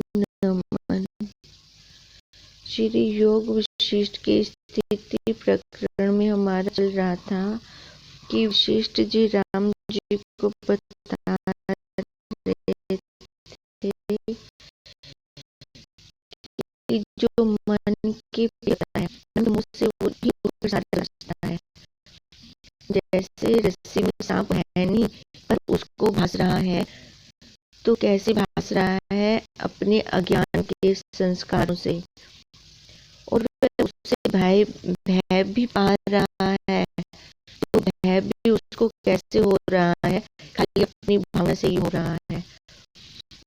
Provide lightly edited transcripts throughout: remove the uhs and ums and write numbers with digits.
नमन। श्री योग वशिष्ठ के स्थिति प्रकरण में हमारा चल रहा था कि वशिष्ठ जी राम जी को बता रहे थे कि जो मन की प्रियता है मुझसे वो भी ऊपर सारा रास्ता है। जैसे रस्सी में सांप है नहीं, पर उसको भास रहा है, तो कैसे भास रहा है? अपने अज्ञान के संस्कारों से। और वह उससे भय भी पा रहा है, तो भय भी उसको कैसे हो रहा है? खाली अपनी भावना से ही हो रहा है।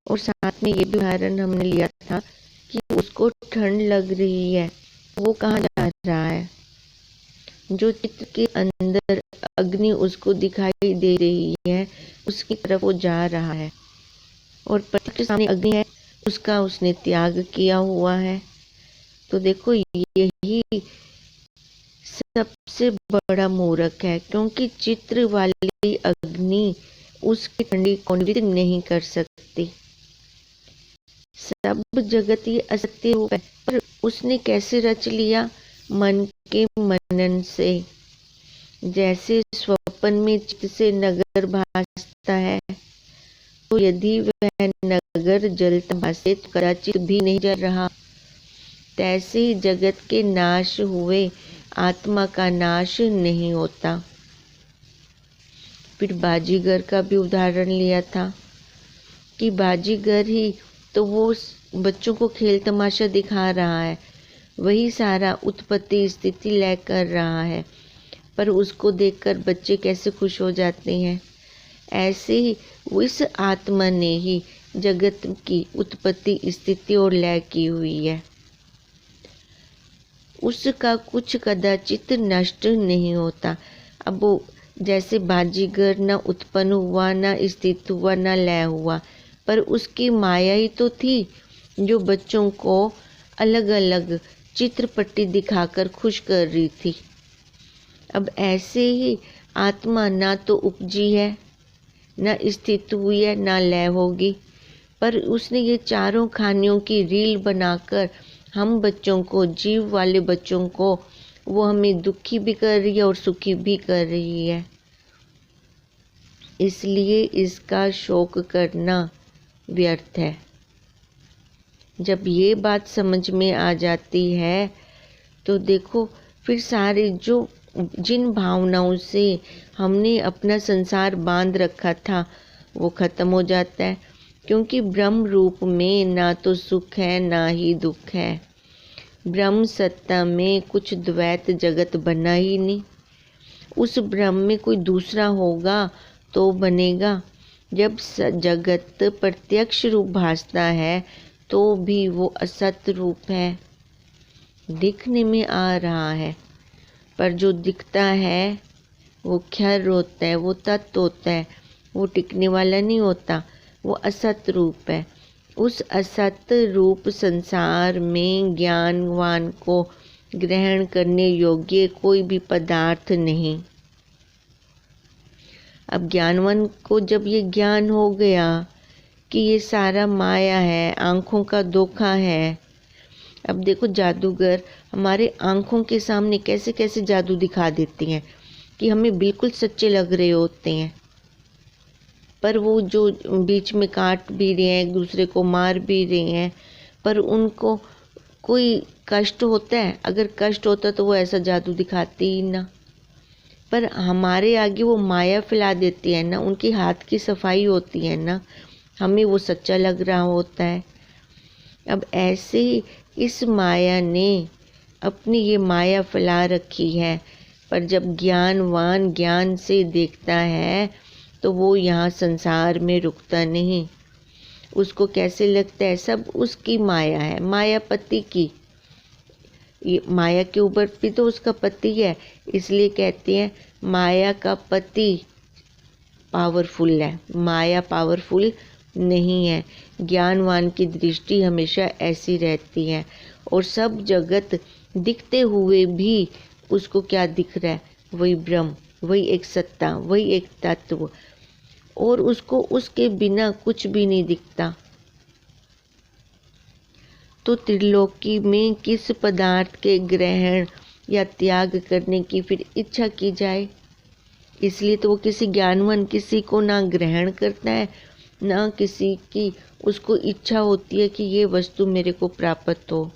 और साथ में ये भी उदाहरण हमने लिया था कि उसको ठंड लग रही है, वो कहाँ जा रहा है? जो चित्र के अंदर अग्नि उसको दिखाई दे रही है, उसकी तरफ वो जा रहा है। और प्रत्यक्ष सामने अग्नि है, उसका उसने त्याग किया हुआ है। तो देखो, यही सबसे बड़ा मूर्ख है, क्योंकि चित्र वाली अग्नि उसकी ठंडी को निवृत्त नहीं कर सकती। सब जगत ये असत्य रूप है, पर उसने कैसे रच लिया? मन के मनन से। जैसे स्वप्न में चित्त से नगर भासता है, तो यदि वह नगर जलता भासे तो कदाचित भी नहीं जल रहा। तैसे ही जगत के नाश हुए आत्मा का नाश नहीं होता। फिर बाजीगर का भी उदाहरण लिया था कि बाजीगर ही तो वो बच्चों को खेल तमाशा दिखा रहा है, वही सारा उत्पत्ति स्थिति लय कर रहा है, पर उसको देखकर बच्चे कैसे खुश हो जाते हैं। ऐसे ही उस आत्मा ने ही जगत की उत्पत्ति स्थिति और लय की हुई है। उसका कुछ कदाचित नष्ट नहीं होता। अब वो जैसे बाजीगर न उत्पन्न हुआ, न स्थित हुआ, न लय हुआ, पर उसकी माया ही तो थी जो बच्चों को अलग अलग चित्रपट्टी दिखाकर खुश कर रही थी। अब ऐसे ही आत्मा ना तो उपजी है, न स्थित हुई है, न लय होगी, पर उसने ये चारों खानियों की रील बनाकर हम बच्चों को, जीव वाले बच्चों को, वो हमें दुखी भी कर रही है और सुखी भी कर रही है। इसलिए इसका शोक करना व्यर्थ है। जब ये बात समझ में आ जाती है तो देखो, फिर सारे जिन भावनाओं से हमने अपना संसार बांध रखा था वो खत्म हो जाता है, क्योंकि ब्रह्म रूप में ना तो सुख है ना ही दुख है। ब्रह्म सत्ता में कुछ द्वैत जगत बना ही नहीं। उस ब्रह्म में कोई दूसरा होगा तो बनेगा। जब जगत प्रत्यक्ष रूप भासता है तो भी वो असत रूप है, दिखने में आ रहा है, पर जो दिखता है वो क्षर होता है, वो तत्व होता है, वो टिकने वाला नहीं होता, वो असत रूप है। उस असत रूप संसार में ज्ञानवान को ग्रहण करने योग्य कोई भी पदार्थ नहीं। अब ज्ञानवान को जब ये ज्ञान हो गया कि ये सारा माया है, आंखों का धोखा है। अब देखो, जादूगर हमारे आंखों के सामने कैसे कैसे जादू दिखा देते हैं कि हमें बिल्कुल सच्चे लग रहे होते हैं, पर वो जो बीच में काट भी रहे हैं, एक दूसरे को मार भी रहे हैं, पर उनको कोई कष्ट होता है? अगर कष्ट होता तो वो ऐसा जादू दिखाते ही ना। पर हमारे आगे वो माया फैला देती है ना, उनकी हाथ की सफाई होती है ना, हमें वो सच्चा लग रहा होता है। अब ऐसे ही इस माया ने अपनी ये माया फैला रखी है, पर जब ज्ञानवान ज्ञान से देखता है तो वो यहाँ संसार में रुकता नहीं। उसको कैसे लगता है सब उसकी माया है, मायापति की। ये माया के ऊपर भी तो उसका पति है, इसलिए कहते हैं माया का पति पावरफुल है, माया पावरफुल नहीं है। ज्ञानवान की दृष्टि हमेशा ऐसी रहती है, और सब जगत दिखते हुए भी उसको क्या दिख रहा है? वही ब्रह्म, वही एक सत्ता, वही एक तत्व, और उसको उसके बिना कुछ भी नहीं दिखता। तो त्रिलोकी में किस पदार्थ के ग्रहण या त्याग करने की फिर इच्छा की जाए। इसलिए तो वो किसी ज्ञानवान किसी को ना ग्रहण करता है, ना किसी की उसको इच्छा होती है कि ये वस्तु मेरे को प्राप्त हो।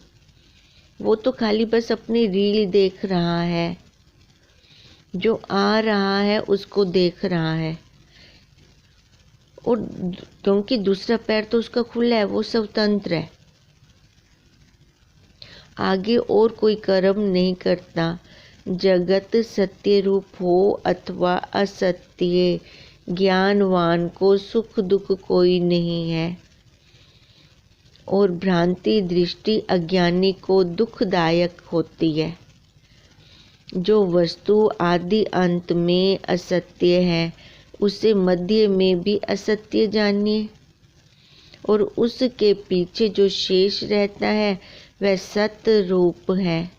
वो तो खाली बस अपनी रील देख रहा है, जो आ रहा है उसको देख रहा है। और क्योंकि दूसरा पैर तो उसका खुला है, वो स्वतंत्र है, आगे और कोई कर्म नहीं करता। जगत सत्य रूप हो अथवा असत्य, ज्ञानवान को सुख दुख कोई नहीं है, और भ्रांति दृष्टि अज्ञानी को दुखदायक होती है। जो वस्तु आदि अंत में असत्य है, उसे मध्य में भी असत्य जानिए, और उसके पीछे जो शेष रहता है वह सत्य रूप है।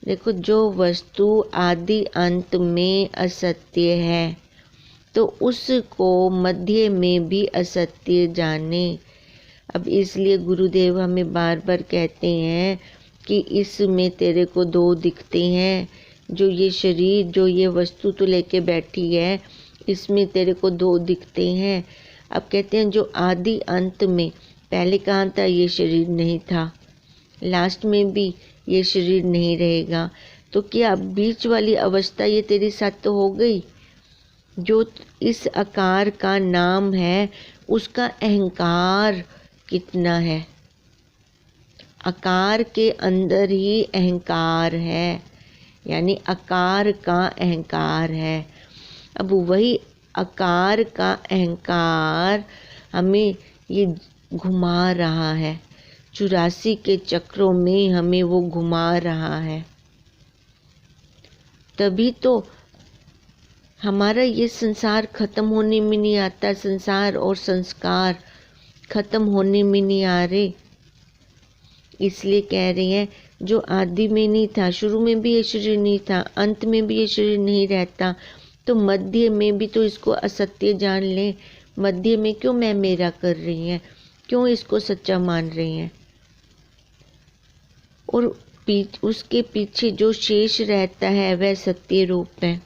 देखो, जो वस्तु आदि अंत में असत्य है तो उसको मध्य में भी असत्य जाने। अब इसलिए गुरुदेव हमें बार बार कहते हैं कि इसमें तेरे को दो दिखते हैं, जो ये शरीर, जो ये वस्तु तो लेके बैठी है, इसमें तेरे को दो दिखते हैं। अब कहते हैं जो आदि अंत में, पहले कहाँ था ये शरीर नहीं था, लास्ट में भी ये शरीर नहीं रहेगा, तो क्या बीच वाली अवस्था ये तेरी सत्य हो गई। जो इस आकार का नाम है उसका अहंकार कितना है, आकार के अंदर ही अहंकार है, यानी आकार का अहंकार है। अब वही आकार का अहंकार हमें ये घुमा रहा है, 84 के चक्रों में हमें वो घुमा रहा है। तभी तो हमारा ये संसार खत्म होने में नहीं आता, संसार और संस्कार खत्म होने में नहीं आ रहे। इसलिए कह रहे हैं जो आदि में नहीं था, शुरू में भी ये शरीर नहीं था, अंत में भी ये शरीर नहीं रहता, तो मध्य में भी तो इसको असत्य जान ले। मध्य में क्यों मैं मेरा कर रही हैं, क्यों इसको सच्चा मान रही हैं। और उसके पीछे जो शेष रहता है वह सत्य रूप है।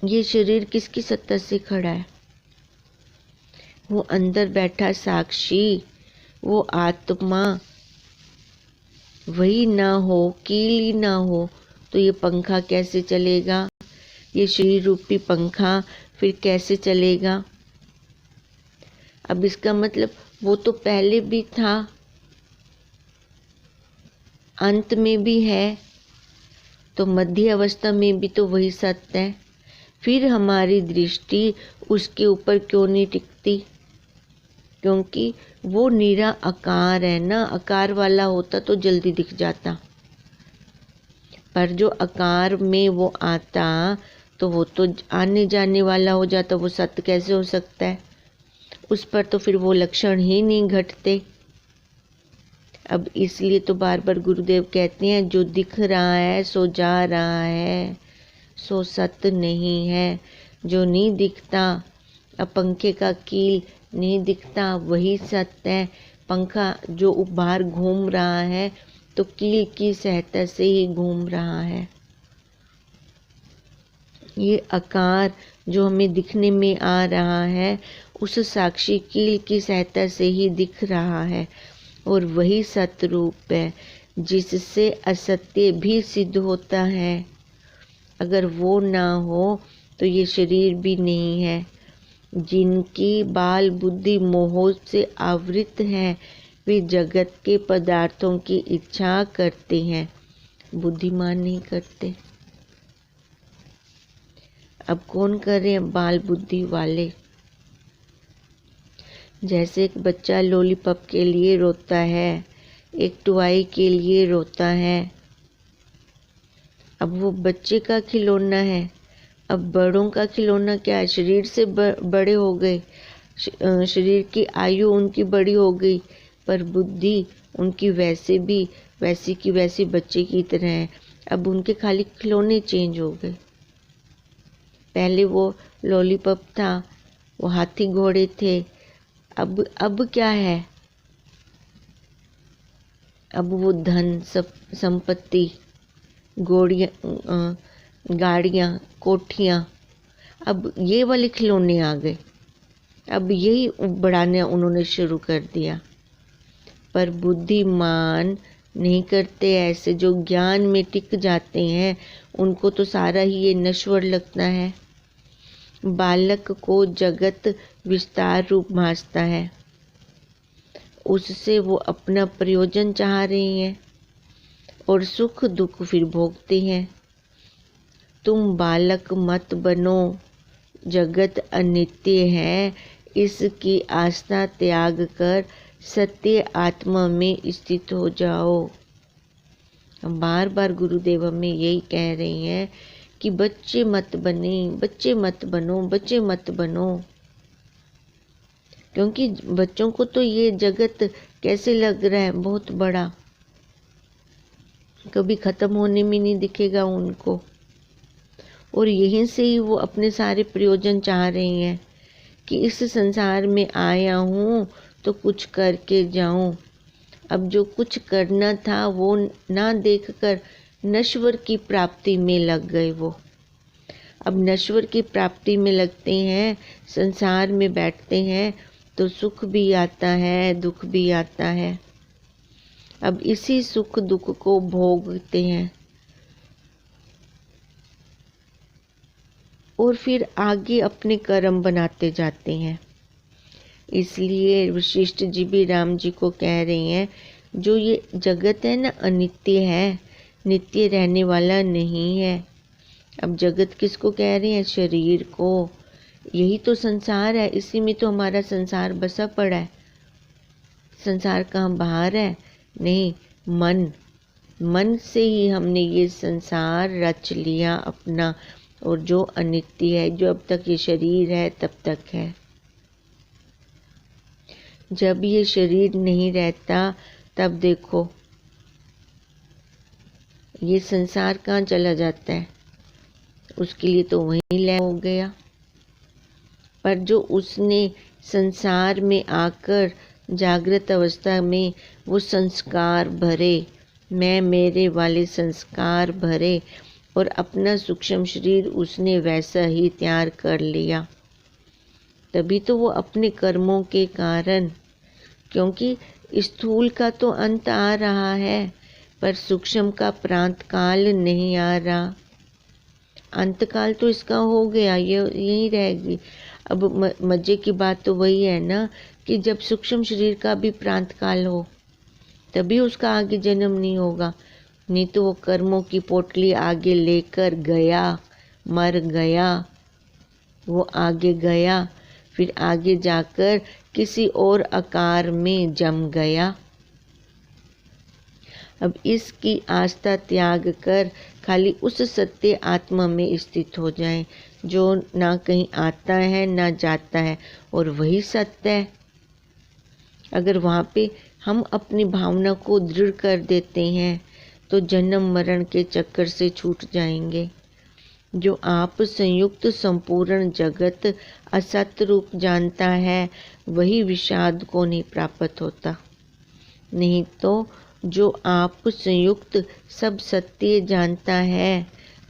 ये शरीर किसकी सत्ता से खड़ा है, वो अंदर बैठा साक्षी, वो आत्मा वही ना हो, कीली ना हो तो ये पंखा कैसे चलेगा, ये शरीर रूपी पंखा फिर कैसे चलेगा। अब इसका मतलब वो तो पहले भी था, अंत में भी है, तो मध्य अवस्था में भी तो वही सत्य है। फिर हमारी दृष्टि उसके ऊपर क्यों नहीं टिकती, क्योंकि वो निरा आकार है ना, आकार वाला होता तो जल्दी दिख जाता, पर जो आकार में वो आता तो वो तो आने जाने वाला हो जाता, वो सत्य कैसे हो सकता है। उस पर तो फिर वो लक्षण ही नहीं घटते। अब इसलिए तो बार बार गुरुदेव कहते हैं जो दिख रहा है सो जा रहा है, सो सत्य नहीं है। जो नहीं दिखता, अब पंखे का कील नहीं दिखता, वही सत्य है। पंखा जो बाहर घूम रहा है तो कील की सहायता से ही घूम रहा है। ये आकार जो हमें दिखने में आ रहा है उस साक्षी कील की सहायता से ही दिख रहा है, और वही सत्य रूप है जिससे असत्य भी सिद्ध होता है। अगर वो ना हो तो ये शरीर भी नहीं है। जिनकी बाल बुद्धि मोह से आवृत है वे जगत के पदार्थों की इच्छा करते हैं, बुद्धिमान नहीं करते। अब कौन करे, बाल बुद्धि वाले। जैसे एक बच्चा लॉलीपॉप के लिए रोता है, एक टॉय के लिए रोता है। अब वो बच्चे का खिलौना है, अब बड़ों का खिलौना क्या है, शरीर से बड़े हो गए, शरीर की आयु उनकी बड़ी हो गई, पर बुद्धि उनकी वैसे भी वैसी की वैसी बच्चे की तरह है। अब उनके खाली खिलौने चेंज हो गए। पहले वो लॉलीपॉप था, वो हाथी घोड़े थे, अब क्या है, अब वो धन सब संपत्ति, गाड़ियाँ, कोठियाँ, अब ये वाले खिलौने आ गए। अब यही बढ़ाना उन्होंने शुरू कर दिया। पर बुद्धिमान नहीं करते ऐसे। जो ज्ञान में टिक जाते हैं उनको तो सारा ही ये नश्वर लगता है। बालक को जगत विस्तार रूप भासता है, उससे वो अपना प्रयोजन चाह रही हैं और सुख दुख फिर भोगते हैं। तुम बालक मत बनो, जगत अनित्य है, इसकी आस्था त्याग कर सत्य आत्मा में स्थित हो जाओ। बार बार गुरुदेव हमें यही कह रही हैं कि बच्चे मत बने, बच्चे मत बनो, बच्चे मत बनो। क्योंकि बच्चों को तो ये जगत कैसे लग रहा है, बहुत बड़ा, कभी खत्म होने में नहीं दिखेगा उनको। और यहीं से ही वो अपने सारे प्रयोजन चाह रही हैं कि इस संसार में आया हूँ तो कुछ करके जाऊं। अब जो कुछ करना था वो ना देखकर नश्वर की प्राप्ति में लग गए वो। अब नश्वर की प्राप्ति में लगते हैं, संसार में बैठते हैं तो सुख भी आता है, दुख भी आता है। अब इसी सुख दुख को भोगते हैं और फिर आगे अपने कर्म बनाते जाते हैं। इसलिए वशिष्ठ जी भी राम जी को कह रही हैं, जो ये जगत है ना अनित्य है, नित्य रहने वाला नहीं है। अब जगत किसको कह रही हैं? शरीर को। यही तो संसार है, इसी में तो हमारा संसार बसा पड़ा है। संसार कहाँ बाहर है? नहीं, मन से ही हमने ये संसार रच लिया अपना। और जो अनित्य है, जो अब तक ये शरीर है तब तक है। जब ये शरीर नहीं रहता तब देखो ये संसार कहाँ चला जाता है, उसके लिए तो वहीं लय हो गया। पर जो उसने संसार में आकर जागृत अवस्था में वो संस्कार भरे, मैं मेरे वाले संस्कार भरे और अपना सूक्ष्म शरीर उसने वैसा ही तैयार कर लिया, तभी तो वो अपने कर्मों के कारण, क्योंकि स्थूल का तो अंत आ रहा है पर सूक्ष्म का प्रांत काल नहीं आ रहा। अंतकाल तो इसका हो गया, ये यहीं रहेगी। अब मजे की बात तो वही है ना कि जब सूक्ष्म शरीर का भी प्रांत काल हो तभी उसका आगे जन्म नहीं होगा। नहीं तो वो कर्मों की पोटली आगे लेकर गया, मर गया, वो आगे गया, फिर आगे जाकर किसी और आकार में जम गया। अब इसकी आस्था त्याग कर खाली उस सत्य आत्मा में स्थित हो जाएं, जो ना कहीं आता है ना जाता है और वही सत्य है। अगर वहाँ पे हम अपनी भावना को दृढ़ कर देते हैं तो जन्म मरण के चक्कर से छूट जाएंगे। जो आप संयुक्त संपूर्ण जगत असत रूप जानता है वही विषाद को नहीं प्राप्त होता। नहीं तो जो आप संयुक्त सब सत्य जानता है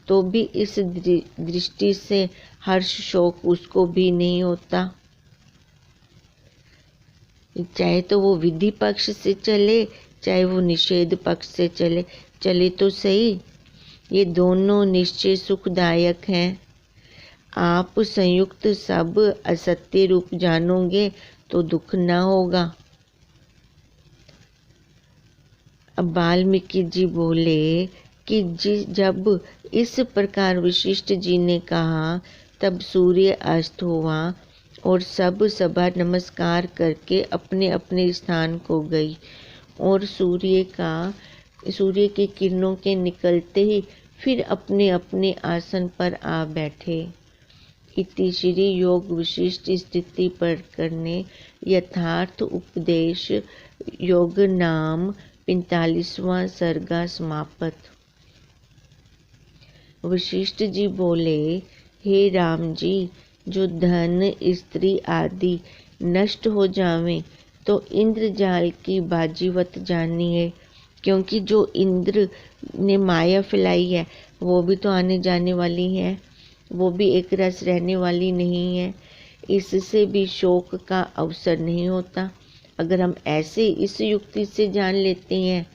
तो भी इस दृष्टि से हर्ष शोक उसको भी नहीं होता। चाहे तो वो विधि पक्ष से चले, चाहे वो निषेध पक्ष से चले तो सही, ये दोनों निश्चय सुखदायक हैं। आप संयुक्त सब असत्य रूप जानोगे तो दुख ना होगा। अब वाल्मीकि जी बोले कि जब इस प्रकार वशिष्ठ जी ने कहा तब सूर्य अस्त हुआ और सब सभा नमस्कार करके अपने अपने स्थान को गई और सूर्य की किरणों के निकलते ही फिर अपने अपने आसन पर आ बैठे। इति श्री योग विशिष्ट स्थिति पर करने यथार्थ उपदेश योग नाम 45वां सर्गा समाप्त। वशिष्ठ जी बोले, हे राम जी, जो धन स्त्री आदि नष्ट हो जावें तो इंद्रजाल की बाजीवत जानिए क्योंकि जो इंद्र ने माया फैलाई है वो भी तो आने जाने वाली है, वो भी एक रस रहने वाली नहीं है। इससे भी शोक का अवसर नहीं होता। अगर हम ऐसे इस युक्ति से जान लेते हैं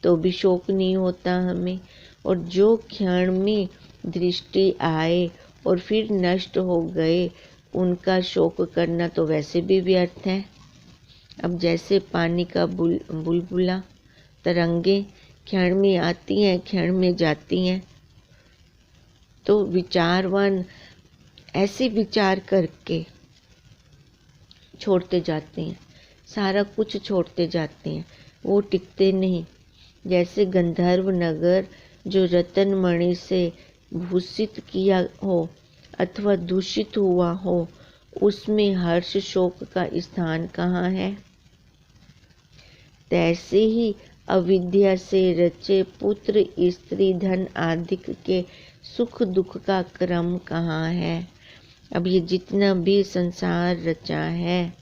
तो भी शोक नहीं होता हमें। और जो क्षण में दृष्टि आए और फिर नष्ट हो गए, उनका शोक करना तो वैसे भी व्यर्थ है। अब जैसे पानी का बुलबुला, तरंगे क्षण में आती हैं, क्षण में जाती हैं, तो विचारवान ऐसे विचार करके छोड़ते जाते हैं, सारा कुछ छोड़ते जाते हैं, वो टिकते नहीं। जैसे गंधर्व नगर जो रतन मणि से भूषित किया हो अथवा दूषित हुआ हो, उसमें हर्ष शोक का स्थान कहाँ है। तैसे ही अविद्या से रचे पुत्र स्त्री धन आदि के सुख दुख का क्रम कहाँ है। अब ये जितना भी संसार रचा है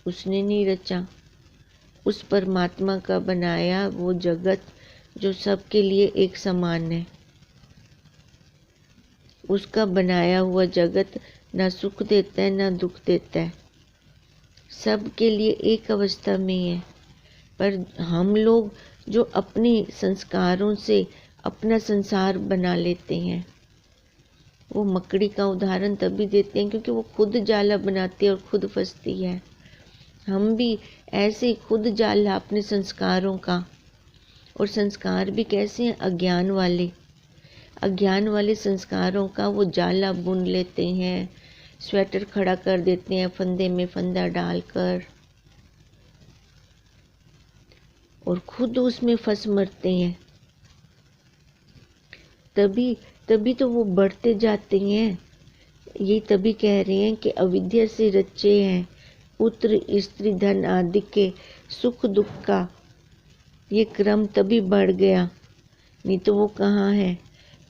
उसने नहीं रचा, उस परमात्मा का बनाया वो जगत जो सबके लिए एक समान है। उसका बनाया हुआ जगत ना सुख देता है ना दुख देता है, सबके लिए एक अवस्था में है। पर हम लोग जो अपने संस्कारों से अपना संसार बना लेते हैं, वो मकड़ी का उदाहरण तभी देते हैं क्योंकि वो खुद जाला बनाती है और खुद फंसती है। हम भी ऐसे खुद जाला अपने संस्कारों का। और संस्कार भी कैसे हैं, अज्ञान वाले, अज्ञान वाले संस्कारों का वो जाला बुन लेते हैं, स्वेटर खड़ा कर देते हैं फंदे में फंदा डालकर, और खुद उसमें फंस मरते हैं। तभी तो वो बढ़ते जाते हैं। ये तभी कह रहे हैं कि अविद्या से रचे हैं पुत्र स्त्री धन आदि के सुख दुख का ये क्रम तभी बढ़ गया, नहीं तो वो कहाँ है।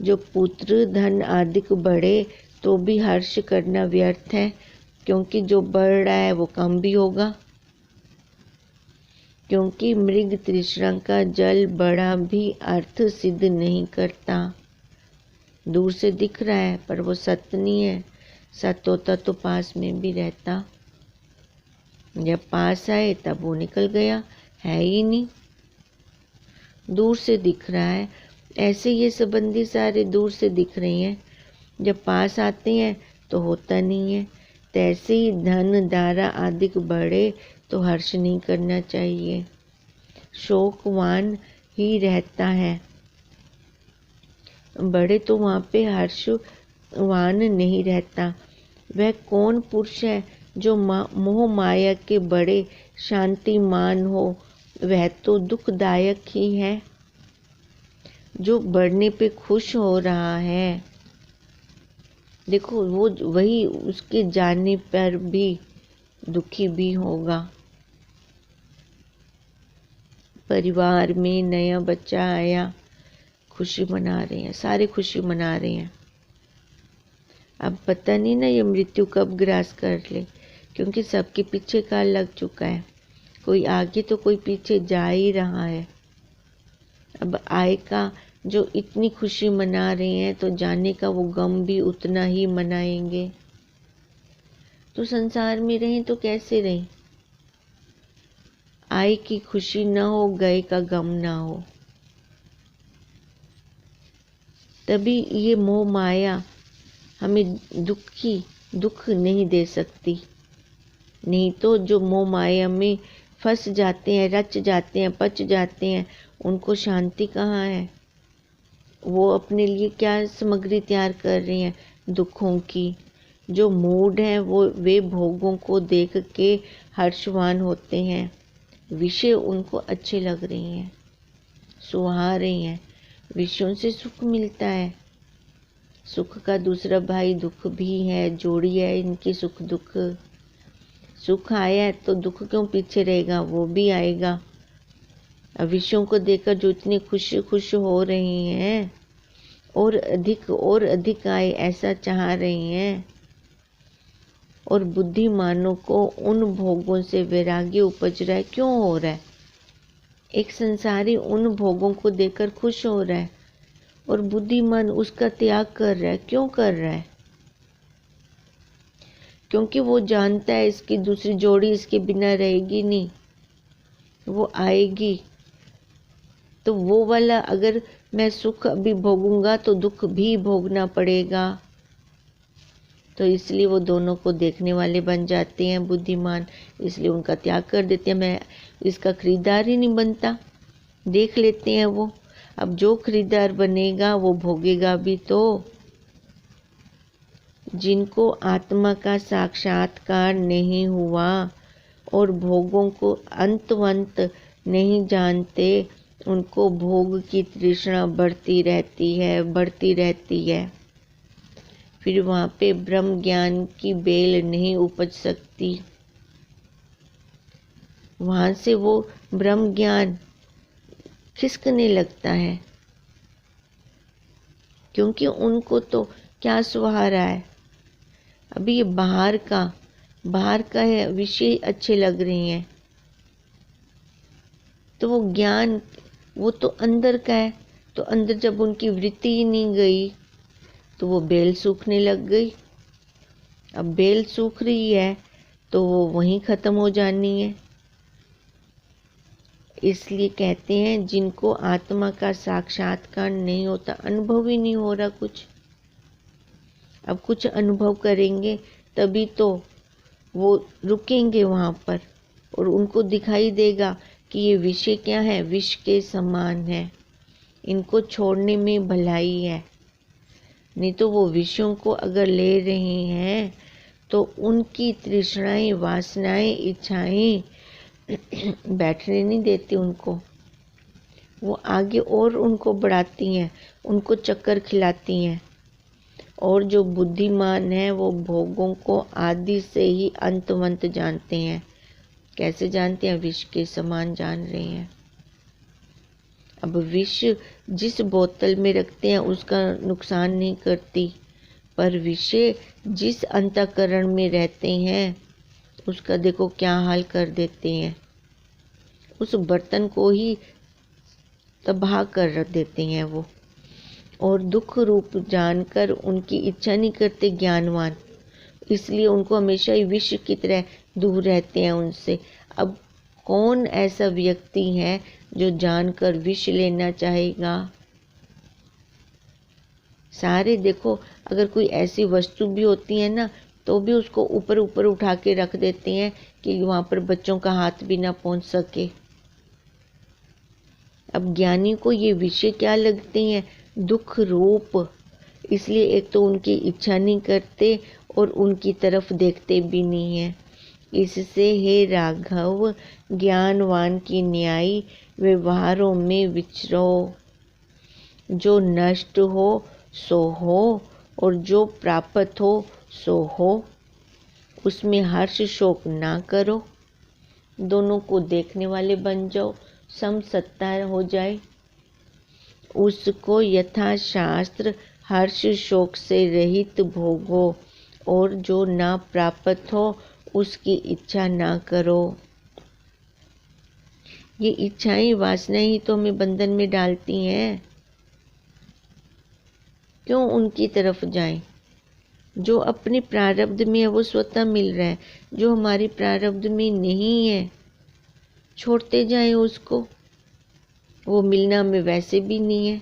जो पुत्र धन आदि बढ़े तो भी हर्ष करना व्यर्थ है, क्योंकि जो बढ़ रहा है वो कम भी होगा। क्योंकि मृग तृष्णा का जल बड़ा भी अर्थ सिद्ध नहीं करता। दूर से दिख रहा है पर वो सत्य नहीं है, सत्य होता तो पास में भी रहता। जब पास आए तब वो निकल गया, है ही नहीं, दूर से दिख रहा है। ऐसे ये संबंधी सारे दूर से दिख रहे हैं, जब पास आते हैं तो होता नहीं है। तैसे ही धन दारा आदि बढ़े तो हर्ष नहीं करना चाहिए, शोकवान ही रहता है। बड़े तो वहाँ पे हर्षवान नहीं रहता। वह कौन पुरुष है जो मोह माया के बड़े शांतिमान हो, वह तो दुखदायक ही है। जो बढ़ने पे खुश हो रहा है, देखो वो वही उसके जाने पर भी दुखी भी होगा। परिवार में नया बच्चा आया, खुशी मना रहे हैं, सारे खुशी मना रहे हैं। अब पता नहीं ना ये मृत्यु कब ग्रास कर ले, क्योंकि सबके पीछे काल लग चुका है। कोई आगे तो कोई पीछे जा ही रहा है। अब आए का जो इतनी खुशी मना रहे हैं तो जाने का वो गम भी उतना ही मनाएंगे। तो संसार में रहें तो कैसे रहें, आए की खुशी न हो, गए का गम ना हो। तभी ये मोह माया हमें दुख नहीं दे सकती। नहीं तो जो मोह माया में फंस जाते हैं, रच जाते हैं, पच जाते हैं, उनको शांति कहाँ है। वो अपने लिए क्या सामग्री तैयार कर रहे हैं, दुखों की। जो मूड है वो वे भोगों को देख के हर्षवान होते हैं, विषय उनको अच्छे लग रहे हैं, सुहा रहे हैं, विषयों से सुख मिलता है। सुख का दूसरा भाई दुख भी है, जोड़ी है इनकी सुख दुख। सुख आया तो दुख क्यों पीछे रहेगा, वो भी आएगा। अब विषयों को देखकर जो इतने खुश हो रहे हैं, और अधिक आए ऐसा चाह रहे हैं। और बुद्धिमानों को उन भोगों से वैराग्य उपज रहा है। क्यों हो रहा है, एक संसारी उन भोगों को देखकर खुश हो रहा है और बुद्धिमान उसका त्याग कर रहा है। क्यों कर रहा है? क्योंकि वो जानता है इसकी दूसरी जोड़ी इसके बिना रहेगी नहीं, वो आएगी। तो वो वाला अगर मैं सुख अभी भोगूंगा तो दुख भी भोगना पड़ेगा। तो इसलिए वो दोनों को देखने वाले बन जाते हैं बुद्धिमान, इसलिए उनका त्याग कर देते हैं। मैं इसका खरीदार ही नहीं बनता, देख लेते हैं वो। अब जो खरीदार बनेगा वो भोगेगा भी। तो जिनको आत्मा का साक्षात्कार नहीं हुआ और भोगों को अंतवंत नहीं जानते, उनको भोग की तृष्णा बढ़ती रहती है। फिर वहाँ पे ब्रह्म ज्ञान की बेल नहीं उपज सकती। वहाँ से वो ब्रह्म ज्ञान खिसकने लगता है, क्योंकि उनको तो क्या सुहारा है। अभी ये बाहर का है, विषय अच्छे लग रहे हैं, तो वो ज्ञान वो तो अंदर का है। तो अंदर जब उनकी वृत्ति ही नहीं गई तो वो बेल सूखने लग गई। अब बेल सूख रही है तो वो वहीं ख़त्म हो जानी है। इसलिए कहते हैं जिनको आत्मा का साक्षात्कार नहीं होता, अनुभव ही नहीं हो रहा कुछ। अब कुछ अनुभव करेंगे तभी तो वो रुकेंगे वहाँ पर, और उनको दिखाई देगा कि ये विषय क्या है, विष के समान है, इनको छोड़ने में भलाई है। नहीं तो वो विषयों को अगर ले रहे हैं तो उनकी तृष्णाएं, वासनाएं, इच्छाएं बैठने नहीं देती उनको। वो आगे और उनको बढ़ाती हैं, उनको चक्कर खिलाती हैं। और जो बुद्धिमान है वो भोगों को आदि से ही अंतवंत जानते हैं। कैसे जानते हैं? विष के समान जान रहे हैं। अब विष जिस बोतल में रखते हैं उसका नुकसान नहीं करती, पर विषय जिस अंतःकरण में रहते हैं उसका देखो क्या हाल कर देते हैं। उस बर्तन को ही तबाह कर रख देते हैं वो। और दुख रूप जानकर उनकी इच्छा नहीं करते ज्ञानवान, इसलिए उनको हमेशा ही विष की तरह दूर रहते हैं उनसे। अब कौन ऐसा व्यक्ति है जो जानकर विष लेना चाहेगा? सारे देखो, अगर कोई ऐसी वस्तु भी होती है ना तो भी उसको ऊपर ऊपर उठा के रख देते हैं कि वहाँ पर बच्चों का हाथ भी ना पहुँच सके। अब ज्ञानी को ये विषय क्या लगते हैं? दुख रूप। इसलिए एक तो उनकी इच्छा नहीं करते और उनकी तरफ देखते भी नहीं हैं। इससे हे राघव, ज्ञानवान की न्यायी व्यवहारों में विचरो। जो नष्ट हो सो हो और जो प्राप्त हो सो हो, उसमें हर्ष शोक ना करो। दोनों को देखने वाले बन जाओ, समसत्ता हो जाए। उसको यथाशास्त्र हर्ष शोक से रहित भोगो, और जो ना प्राप्त हो उसकी इच्छा ना करो। ये इच्छाएं, वासनाएं ही तो हमें बंधन में डालती हैं। क्यों उनकी तरफ जाएं? जो अपने प्रारब्ध में है वो स्वतः मिल रहा है, जो हमारी प्रारब्ध में नहीं है छोड़ते जाएं उसको। वो मिलना में वैसे भी नहीं है।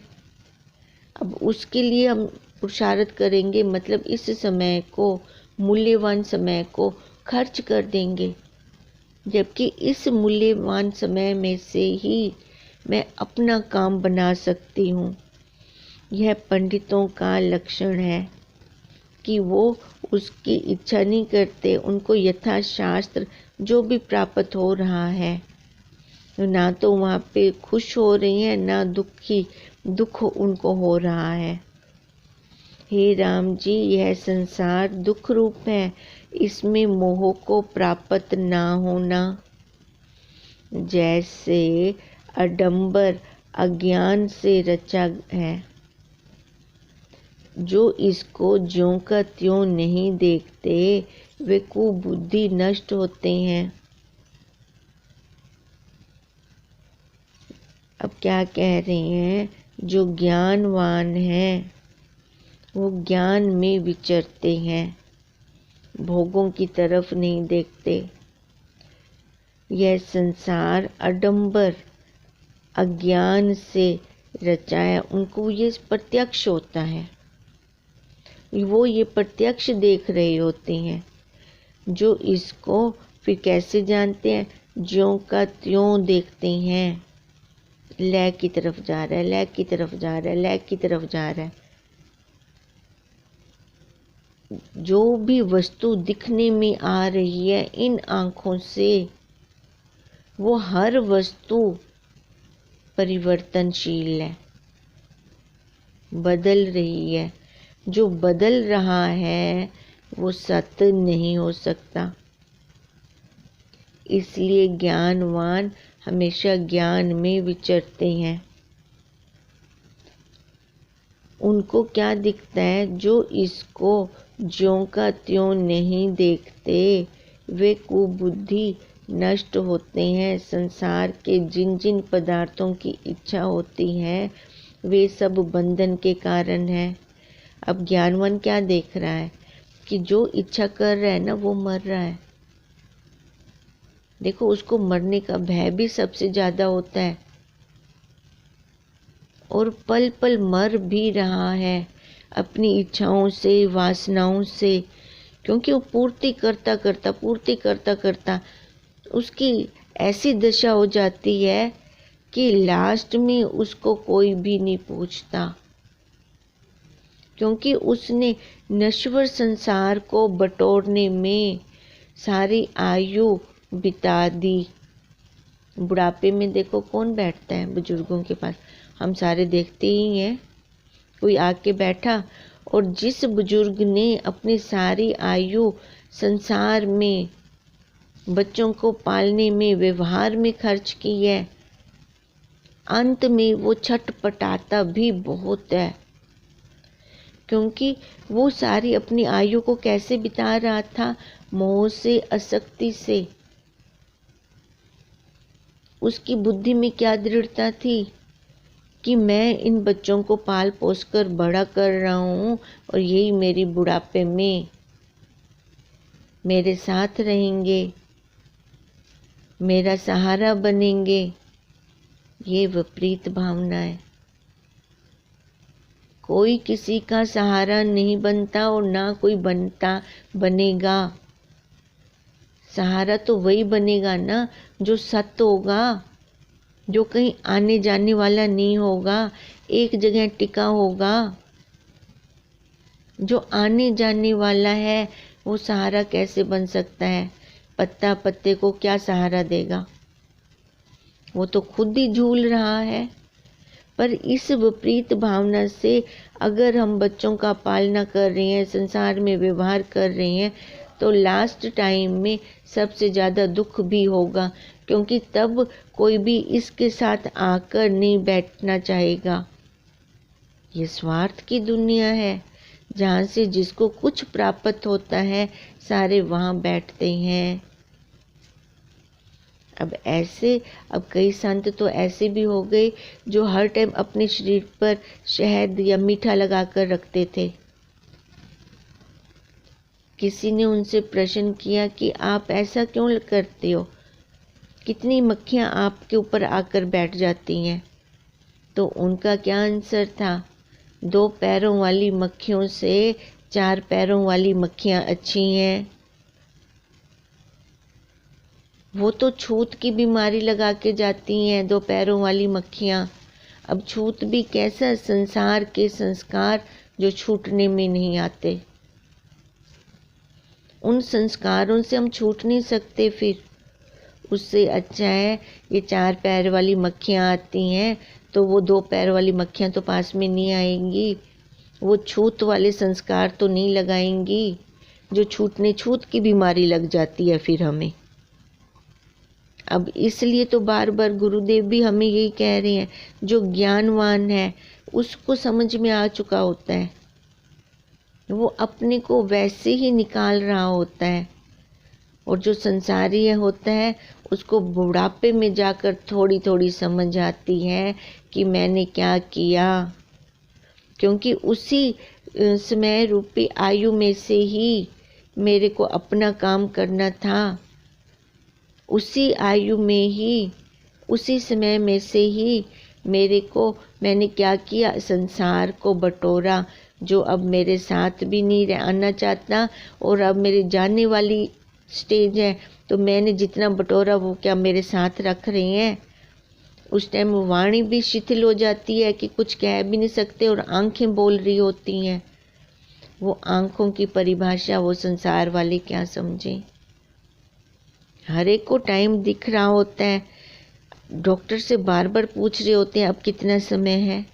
अब उसके लिए हम पुरुषार्थ करेंगे, मतलब इस समय को, मूल्यवान समय को खर्च कर देंगे, जबकि इस मूल्यवान समय में से ही मैं अपना काम बना सकती हूँ। यह पंडितों का लक्षण है कि वो उसकी इच्छा नहीं करते। उनको यथाशास्त्र जो भी प्राप्त हो रहा है, ना तो वहाँ पे खुश हो रही हैं, ना दुख उनको हो रहा है। हे राम जी, यह संसार दुख रूप है, इसमें मोह को प्राप्त ना होना। जैसे अडंबर अज्ञान से रचा है, जो इसको ज्यों का त्यों नहीं देखते वे कुबुद्धि नष्ट होते हैं। क्या कह रहे हैं, जो ज्ञानवान हैं वो ज्ञान में विचरते हैं, भोगों की तरफ नहीं देखते। यह संसार आडंबर अज्ञान से रचाया, उनको ये प्रत्यक्ष होता है, वो ये प्रत्यक्ष देख रहे होते हैं। जो इसको फिर कैसे जानते हैं, ज्यों का त्यों देखते हैं। लय की तरफ जा रहा है, लय की तरफ जा रहा है, लय की तरफ जा रहा है। जो भी वस्तु दिखने में आ रही है इन आँखों से, वो हर वस्तु परिवर्तनशील है, बदल रही है। जो बदल रहा है वो सत्य नहीं हो सकता। इसलिए ज्ञानवान हमेशा ज्ञान में विचरते हैं। उनको क्या दिखता है, जो इसको ज्यों का त्यों नहीं देखते, वे कुबुद्धि नष्ट होते हैं। संसार के जिन जिन पदार्थों की इच्छा होती है वे सब बंधन के कारण है। अब ज्ञानवान क्या देख रहा है कि जो इच्छा कर रहा है ना वो मर रहा है। देखो, उसको मरने का भय भी सबसे ज़्यादा होता है और पल पल मर भी रहा है अपनी इच्छाओं से, वासनाओं से, क्योंकि वो पूर्ति करता करता उसकी ऐसी दशा हो जाती है कि लास्ट में उसको कोई भी नहीं पूछता, क्योंकि उसने नश्वर संसार को बटोरने में सारी आयु बिता दी। बुढ़ापे में देखो कौन बैठता है बुजुर्गों के पास, हम सारे देखते ही हैं। कोई आके बैठा और जिस बुजुर्ग ने अपनी सारी आयु संसार में, बच्चों को पालने में, व्यवहार में खर्च की है, अंत में वो छटपटाता भी बहुत है, क्योंकि वो सारी अपनी आयु को कैसे बिता रहा था, मोह से, आसक्ति से। उसकी बुद्धि में क्या दृढ़ता थी कि मैं इन बच्चों को पाल पोस कर बड़ा कर रहा हूँ और यही मेरी बुढ़ापे में मेरे साथ रहेंगे, मेरा सहारा बनेंगे। ये विपरीत भावना है। कोई किसी का सहारा नहीं बनता और ना कोई बनेगा। सहारा तो वही बनेगा ना जो सत्य होगा, जो कहीं आने जाने वाला नहीं होगा, एक जगह टिका होगा। जो आने जाने वाला है वो सहारा कैसे बन सकता है? पत्ता पत्ते को क्या सहारा देगा? वो तो खुद ही झूल रहा है। पर इस विपरीत भावना से अगर हम बच्चों का पालना कर रहे हैं, संसार में व्यवहार कर रहे हैं, तो लास्ट टाइम में सबसे ज़्यादा दुख भी होगा, क्योंकि तब कोई भी इसके साथ आकर नहीं बैठना चाहेगा। ये स्वार्थ की दुनिया है, जहाँ से जिसको कुछ प्राप्त होता है सारे वहाँ बैठते हैं। अब कई संत तो ऐसे भी हो गए जो हर टाइम अपने शरीर पर शहद या मीठा लगा कर रखते थे। किसी ने उनसे प्रश्न किया कि आप ऐसा क्यों करते हो, कितनी मक्खियाँ आपके ऊपर आकर बैठ जाती हैं? तो उनका क्या आंसर था, 2 पैरों वाली मक्खियों से 4 पैरों वाली मक्खियाँ अच्छी हैं। वो तो छूत की बीमारी लगा के जाती हैं 2 पैरों वाली मक्खियाँ। अब छूत भी कैसा, संसार के संस्कार जो छूटने में नहीं आते। उन संस्कारों से हम छूट नहीं सकते। फिर उससे अच्छा है ये 4 पैर वाली मक्खियाँ आती हैं तो वो 2 पैर वाली मक्खियाँ तो पास में नहीं आएंगी, वो छूत वाले संस्कार तो नहीं लगाएंगी जो छूत की बीमारी लग जाती है फिर हमें। अब इसलिए तो बार बार गुरुदेव भी हमें यही कह रहे हैं, जो ज्ञानवान है उसको समझ में आ चुका होता है, वो अपने को वैसे ही निकाल रहा होता है। और जो संसारी होता है उसको बुढ़ापे में जाकर थोड़ी थोड़ी समझ आती है कि मैंने क्या किया, क्योंकि उसी समय रूपी आयु में से ही मेरे को अपना काम करना था। उसी आयु में ही, उसी समय में से ही मैंने क्या किया, संसार को बटोरा, जो अब मेरे साथ भी नहीं रहना चाहता और अब मेरे जाने वाली स्टेज है। तो मैंने जितना बटोरा वो क्या मेरे साथ रख रहे हैं। उस टाइम वाणी भी शिथिल हो जाती है कि कुछ कह भी नहीं सकते और आंखें बोल रही होती हैं। वो आंखों की परिभाषा वो संसार वाले क्या समझें। हर एक को टाइम दिख रहा होता है, डॉक्टर से बार बार पूछ रहे होते हैं अब कितना समय है,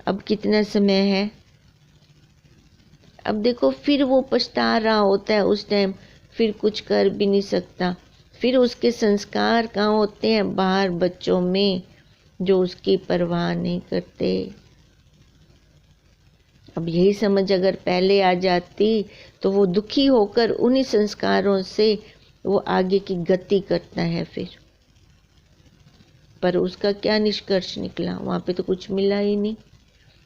अब कितना समय है। अब देखो फिर वो पछता रहा होता है उस टाइम, फिर कुछ कर भी नहीं सकता। फिर उसके संस्कार कहाँ होते हैं, बाहर बच्चों में, जो उसकी परवाह नहीं करते। अब यही समझ अगर पहले आ जाती तो वो दुखी होकर उन्हीं संस्कारों से वो आगे की गति करता है फिर। पर उसका क्या निष्कर्ष निकला, वहाँ पे तो कुछ मिला ही नहीं।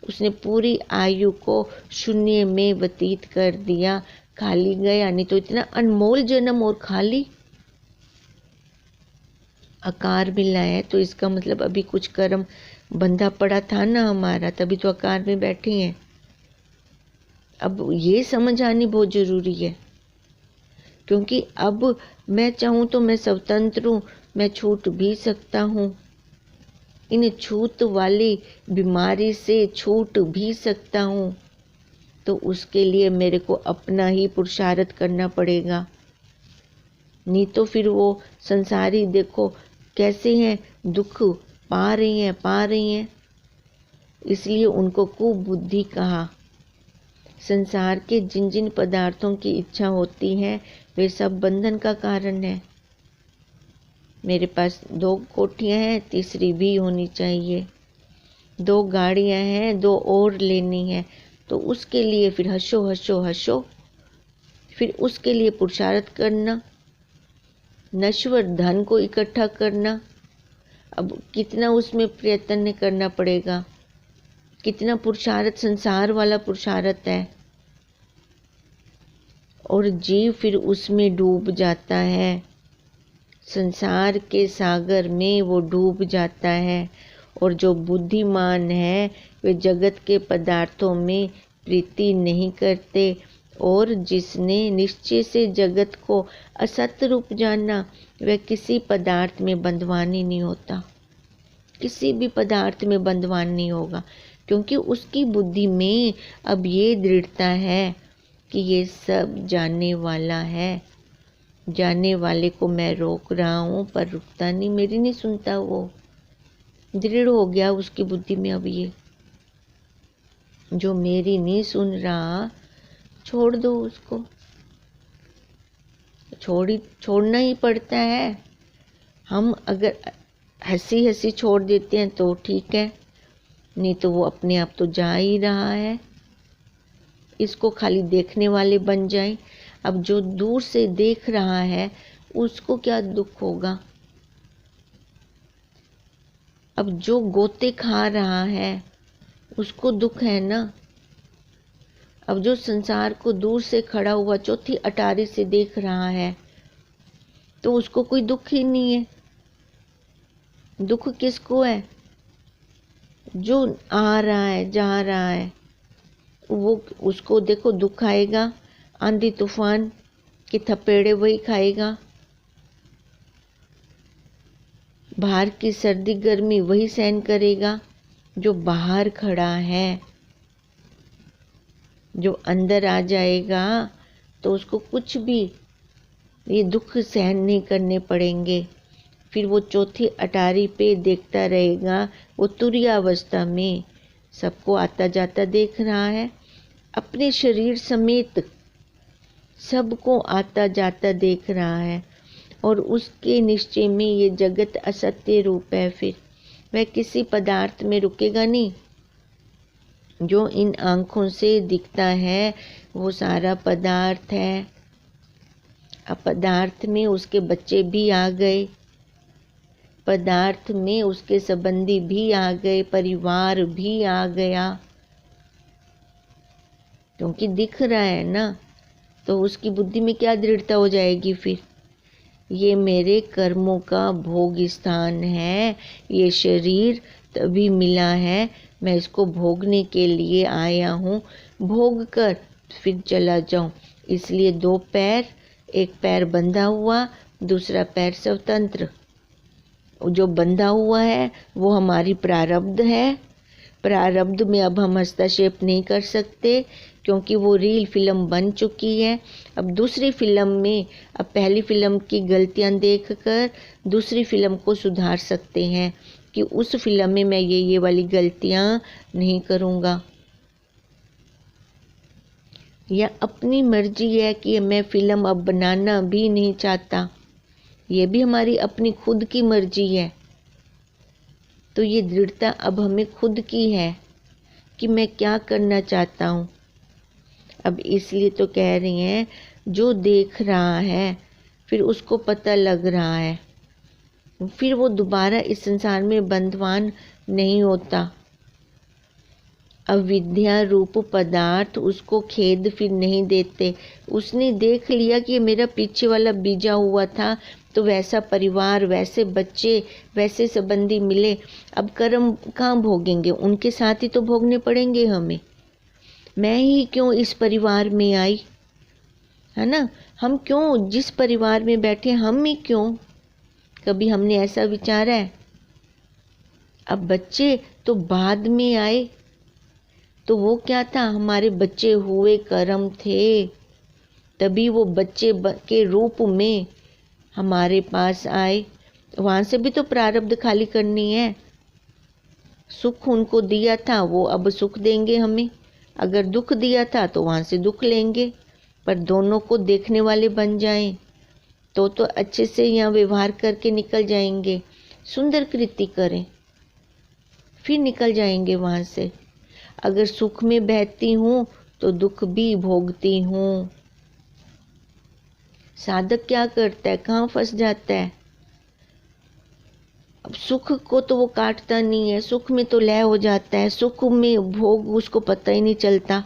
उसने पूरी आयु को शून्य में व्यतीत कर दिया, खाली गया। नहीं तो इतना अनमोल जन्म और खाली। आकार मिला है तो इसका मतलब अभी कुछ कर्म बंधा पड़ा था ना हमारा, तभी तो आकार में बैठे हैं। अब ये समझ आनी बहुत ज़रूरी है, क्योंकि अब मैं चाहूँ तो मैं स्वतंत्र हूँ, मैं छूट भी सकता हूँ। इन छूत वाली बीमारी से छूट भी सकता हूँ, तो उसके लिए मेरे को अपना ही पुरुषार्थ करना पड़ेगा। नहीं तो फिर वो संसारी देखो कैसे हैं, दुख पा रही हैं। इसलिए उनको कुबुद्धि कहा। संसार के जिन जिन पदार्थों की इच्छा होती है वे सब बंधन का कारण है। मेरे पास 2 कोठियाँ हैं, तीसरी भी होनी चाहिए। 2 गाड़ियाँ हैं, 2 और लेनी है, तो उसके लिए फिर हंसो, फिर उसके लिए पुरुषार्थ करना, नश्वर धन को इकट्ठा करना। अब कितना उसमें प्रयत्न करना पड़ेगा, कितना पुरुषार्थ, संसार वाला पुरुषार्थ है। और जीव फिर उसमें डूब जाता है, संसार के सागर में वो डूब जाता है। और जो बुद्धिमान है वे जगत के पदार्थों में प्रीति नहीं करते। और जिसने निश्चय से जगत को असत रूप जाना, वह किसी पदार्थ में बंधवान ही नहीं होता, किसी भी पदार्थ में बंधवान नहीं होगा, क्योंकि उसकी बुद्धि में अब ये दृढ़ता है कि ये सब जाने वाला है। जाने वाले को मैं रोक रहा हूँ पर रुकता नहीं, मेरी नहीं सुनता। वो दृढ़ हो गया उसकी बुद्धि में। अब ये जो मेरी नहीं सुन रहा, छोड़ दो उसको, छोड़ना ही पड़ता है। हम अगर हंसी हंसी छोड़ देते हैं तो ठीक है, नहीं तो वो अपने आप तो जा ही रहा है। इसको खाली देखने वाले बन जाएं। अब जो दूर से देख रहा है उसको क्या दुख होगा। अब जो गोते खा रहा है उसको दुख है ना। अब जो संसार को दूर से खड़ा हुआ चौथी अटारी से देख रहा है तो उसको कोई दुख ही नहीं है। दुख किसको है, जो आ रहा है जा रहा है, वो उसको देखो दुख आएगा। आंधी तूफान के थपेड़े वही खाएगा, बाहर की सर्दी गर्मी वही सहन करेगा जो बाहर खड़ा है। जो अंदर आ जाएगा तो उसको कुछ भी ये दुख सहन नहीं करने पड़ेंगे। फिर वो चौथी अटारी पे देखता रहेगा, वो तुरीय अवस्था में सबको आता जाता देख रहा है, अपने शरीर समेत सबको आता जाता देख रहा है। और उसके निश्चय में ये जगत असत्य रूप है। फिर वह किसी पदार्थ में रुकेगा नहीं। जो इन आँखों से दिखता है वो सारा पदार्थ है। अब पदार्थ में उसके बच्चे भी आ गए, पदार्थ में उसके संबंधी भी आ गए, परिवार भी आ गया, क्योंकि दिख रहा है ना। तो उसकी बुद्धि में क्या दृढ़ता हो जाएगी फिर, ये मेरे कर्मों का भोग स्थान है, ये शरीर तभी मिला है, मैं इसको भोगने के लिए आया हूँ, भोग कर फिर चला जाऊँ। इसलिए दो पैर, एक पैर बंधा हुआ, दूसरा पैर स्वतंत्र। जो बंधा हुआ है वो हमारी प्रारब्ध है, प्रारब्ध में अब हम हस्तक्षेप नहीं कर सकते, क्योंकि वो रील फिल्म बन चुकी है। अब दूसरी फिल्म में, अब पहली फिल्म की गलतियां देखकर दूसरी फिल्म को सुधार सकते हैं कि उस फिल्म में मैं ये वाली गलतियां नहीं करूँगा। या अपनी मर्जी है कि मैं फिल्म अब बनाना भी नहीं चाहता, ये भी हमारी अपनी खुद की मर्जी है। तो ये दृढ़ता अब हमें खुद की है कि मैं क्या करना चाहता हूँ। अब इसलिए तो कह रही हैं, जो देख रहा है फिर उसको पता लग रहा है, फिर वो दोबारा इस संसार में बंधवान नहीं होता। अविद्या रूप पदार्थ उसको खेद फिर नहीं देते। उसने देख लिया कि ये मेरा पीछे वाला बीजा हुआ था, तो वैसा परिवार, वैसे बच्चे, वैसे संबंधी मिले। अब कर्म कहाँ भोगेंगे, उनके साथ ही तो भोगने पड़ेंगे हमें। मैं ही क्यों इस परिवार में आई, है ना। हम क्यों जिस परिवार में बैठे, हम ही क्यों, कभी हमने ऐसा विचारा है। अब बच्चे तो बाद में आए, तो वो क्या था, हमारे बच्चे हुए कर्म थे, तभी वो बच्चे के रूप में हमारे पास आए। वहाँ से भी तो प्रारब्ध खाली करनी है। सुख उनको दिया था, वो अब सुख देंगे हमें। अगर दुख दिया था तो वहाँ से दुख लेंगे, पर दोनों को देखने वाले बन जाएं तो अच्छे से यहाँ व्यवहार करके निकल जाएंगे। सुंदर कृति करें, फिर निकल जाएंगे वहाँ से। अगर सुख में बहती हूँ तो दुख भी भोगती हूँ। साधक क्या करता है, कहाँ फंस जाता है। अब सुख को तो वो काटता नहीं है, सुख में तो लय हो जाता है, सुख में भोग उसको पता ही नहीं चलता।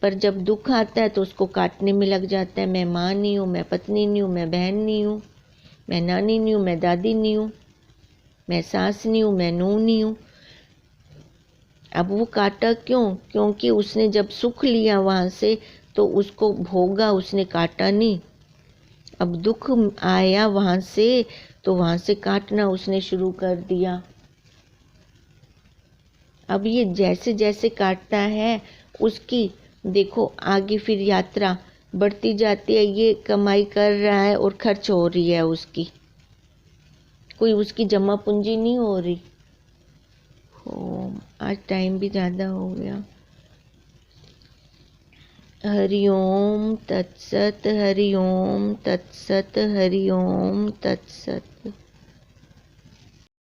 पर जब दुख आता है तो उसको काटने में लग जाता है। मैं माँ नहीं हूँ, मैं पत्नी नहीं हूँ, मैं बहन नहीं हूँ, मैं नानी नहीं हूँ, मैं दादी नहीं हूँ, मैं सास नहीं हूँ, मैं नूह नहीं हूँ। अब वो काटा क्यों, क्योंकि उसने जब सुख लिया वहाँ से तो उसको भोगा, उसने काटा नहीं। अब दुख आया वहाँ से तो वहाँ से काटना उसने शुरू कर दिया। अब ये जैसे जैसे काटता है उसकी देखो आगे फिर यात्रा बढ़ती जाती है। ये कमाई कर रहा है और खर्च हो रही है उसकी, कोई उसकी जमा पूंजी नहीं हो रही। आज टाइम भी ज़्यादा हो गया। हरि ओम तत्सत, हरि ओम तत्सत, हरि ओम तत्सत।